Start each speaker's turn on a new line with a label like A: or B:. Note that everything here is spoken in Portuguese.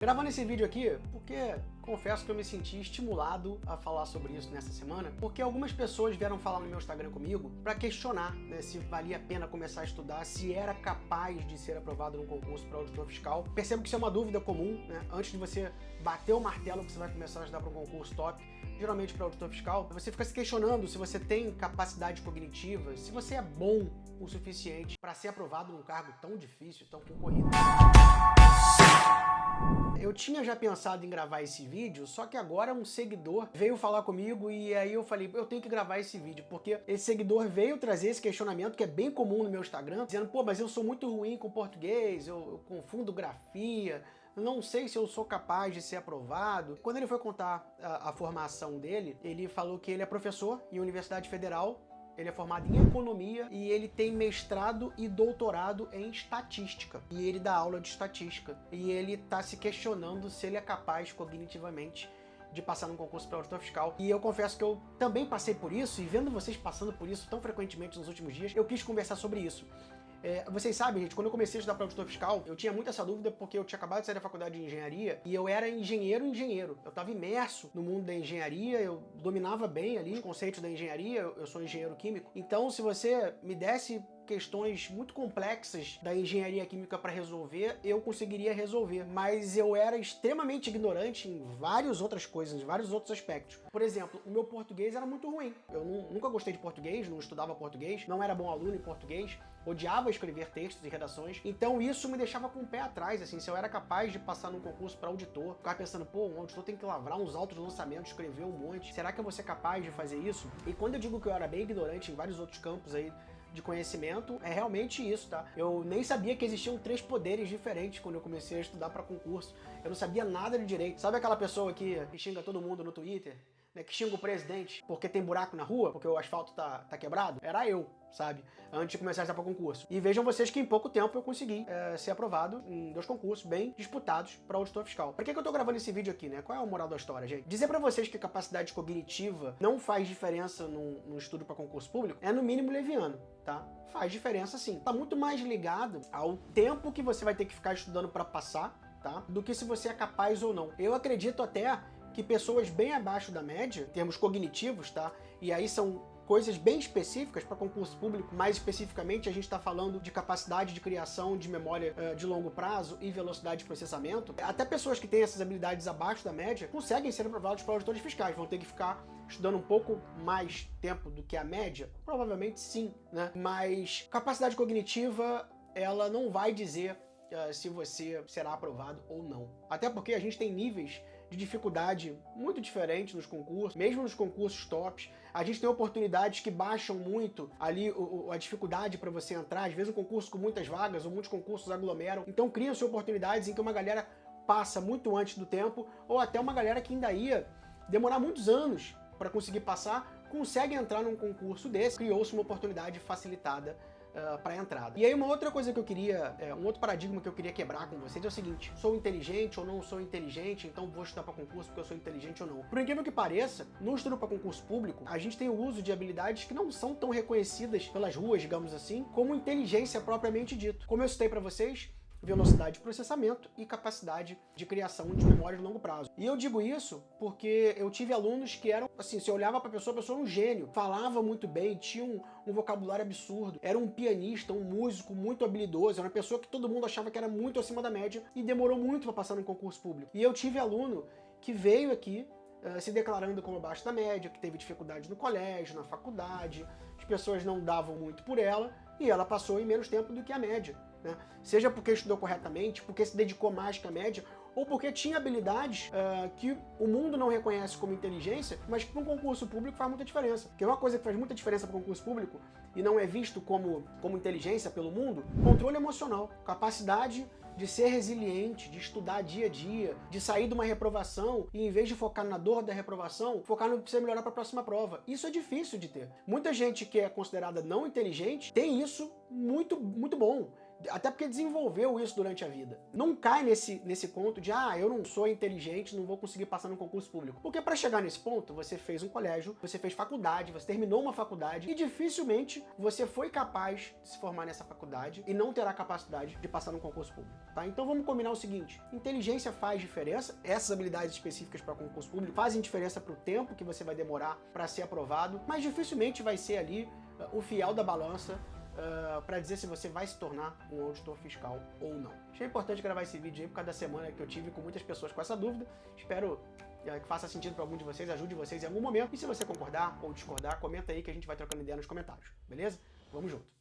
A: Gravando esse vídeo aqui porque confesso que eu me senti estimulado a falar sobre isso nessa semana, porque algumas pessoas vieram falar no meu Instagram comigo para questionar, né, se valia a pena começar a estudar, se era capaz de ser aprovado num concurso para auditor fiscal. Percebo que isso é uma dúvida comum, né? Antes de você bater o martelo que você vai começar a estudar para um concurso top, geralmente para auditor fiscal, você fica se questionando se você tem capacidade cognitiva, se você é bom o suficiente para ser aprovado num cargo tão difícil, tão concorrido. Eu tinha já pensado em gravar esse vídeo, só que agora um seguidor veio falar comigo e aí eu falei, eu tenho que gravar esse vídeo, porque esse seguidor veio trazer esse questionamento que é bem comum no meu Instagram, dizendo, pô, mas eu sou muito ruim com português, eu confundo grafia, não sei se eu sou capaz de ser aprovado. Quando ele foi contar a formação dele, ele falou que ele é professor em Universidade Federal, ele é formado em economia e ele tem mestrado e doutorado em estatística. E ele dá aula de estatística. E ele está se questionando se ele é capaz cognitivamente de passar num concurso para auditor fiscal. E eu confesso que eu também passei por isso, e vendo vocês passando por isso tão frequentemente nos últimos dias, eu quis conversar sobre isso. Vocês sabem, gente, quando eu comecei a estudar para auditor fiscal, eu tinha muito essa dúvida porque eu tinha acabado de sair da faculdade de engenharia e eu era engenheiro. Eu estava imerso no mundo da engenharia, eu dominava bem ali os conceitos da engenharia, eu sou engenheiro químico. Então, se você me desse questões muito complexas da engenharia química para resolver, eu conseguiria resolver. Mas eu era extremamente ignorante em várias outras coisas, em vários outros aspectos. Por exemplo, o meu português era muito ruim. Eu nunca gostei de português, não estudava português, não era bom aluno em português, odiava escrever textos e redações. Então isso me deixava com o pé atrás, assim, se eu era capaz de passar num concurso para auditor, ficava pensando, pô, um auditor tem que lavrar uns altos lançamentos, escrever um monte. Será que eu vou ser capaz de fazer isso? E quando eu digo que eu era bem ignorante em vários outros campos aí de conhecimento, é realmente isso, tá? Eu nem sabia que existiam 3 poderes diferentes quando eu comecei a estudar para concurso. Eu não sabia nada de direito. Sabe aquela pessoa que xinga todo mundo no Twitter? Né, que xinga o presidente porque tem buraco na rua, porque o asfalto tá quebrado? Era eu, sabe? Antes de começar a estudar para concurso. E vejam vocês que em pouco tempo eu consegui ser aprovado em 2 concursos bem disputados para auditor fiscal. Por que eu tô gravando esse vídeo aqui, né? Qual é a moral da história, gente? Dizer para vocês que a capacidade cognitiva não faz diferença no estudo para concurso público é no mínimo leviano, tá? Faz diferença sim. Tá muito mais ligado ao tempo que você vai ter que ficar estudando para passar, tá? Do que se você é capaz ou não. Eu acredito até que pessoas bem abaixo da média, em termos cognitivos, tá? E aí são coisas bem específicas para concurso público, mais especificamente a gente está falando de capacidade de criação de memória de longo prazo e velocidade de processamento. Até pessoas que têm essas habilidades abaixo da média conseguem ser aprovados para auditores fiscais, vão ter que ficar estudando um pouco mais tempo do que a média? Provavelmente sim, né? Mas capacidade cognitiva, ela não vai dizer se você será aprovado ou não. Até porque a gente tem níveis de dificuldade muito diferentes nos concursos, mesmo nos concursos tops. A gente tem oportunidades que baixam muito ali a dificuldade para você entrar. Às vezes um concurso com muitas vagas ou muitos concursos aglomeram. Então criam-se oportunidades em que uma galera passa muito antes do tempo, ou até uma galera que ainda ia demorar muitos anos para conseguir passar, consegue entrar num concurso desse. Criou-se uma oportunidade facilitada para a entrada. E aí uma outra coisa que eu queria, um outro paradigma que eu queria quebrar com vocês é o seguinte: sou inteligente ou não sou inteligente, então vou estudar para concurso porque eu sou inteligente ou não. Por incrível que pareça, no estudo para concurso público, a gente tem o uso de habilidades que não são tão reconhecidas pelas ruas, digamos assim, como inteligência propriamente dito. Como eu citei para vocês, velocidade de processamento e capacidade de criação de memória de longo prazo. E eu digo isso porque eu tive alunos que eram, assim, se eu olhava para a pessoa era um gênio, falava muito bem, tinha um vocabulário absurdo, era um pianista, um músico muito habilidoso, era uma pessoa que todo mundo achava que era muito acima da média e demorou muito para passar no concurso público. E eu tive aluno que veio aqui se declarando como abaixo da média, que teve dificuldade no colégio, na faculdade, as pessoas não davam muito por ela e ela passou em menos tempo do que a média. Né? Seja porque estudou corretamente, porque se dedicou mais que a média, ou porque tinha habilidades que o mundo não reconhece como inteligência, mas que para um concurso público faz muita diferença. Porque uma coisa que faz muita diferença para o concurso público e não é visto como inteligência pelo mundo, controle emocional, capacidade de ser resiliente, de estudar dia a dia, de sair de uma reprovação e em vez de focar na dor da reprovação, focar no que precisa melhorar para a próxima prova. Isso é difícil de ter. Muita gente que é considerada não inteligente tem isso muito, muito bom. Até porque desenvolveu isso durante a vida. Não cai nesse conto de, eu não sou inteligente, não vou conseguir passar no concurso público. Porque para chegar nesse ponto, você fez um colégio, você fez faculdade, você terminou uma faculdade e dificilmente você foi capaz de se formar nessa faculdade e não terá capacidade de passar no concurso público, tá? Então vamos combinar o seguinte, inteligência faz diferença, essas habilidades específicas para concurso público fazem diferença para o tempo que você vai demorar para ser aprovado, mas dificilmente vai ser ali o fiel da balança para dizer se você vai se tornar um auditor fiscal ou não. Achei importante gravar esse vídeo aí por causa da semana que eu tive com muitas pessoas com essa dúvida. Espero que faça sentido para algum de vocês, ajude vocês em algum momento. E se você concordar ou discordar, comenta aí que a gente vai trocando ideia nos comentários, beleza? Vamos junto!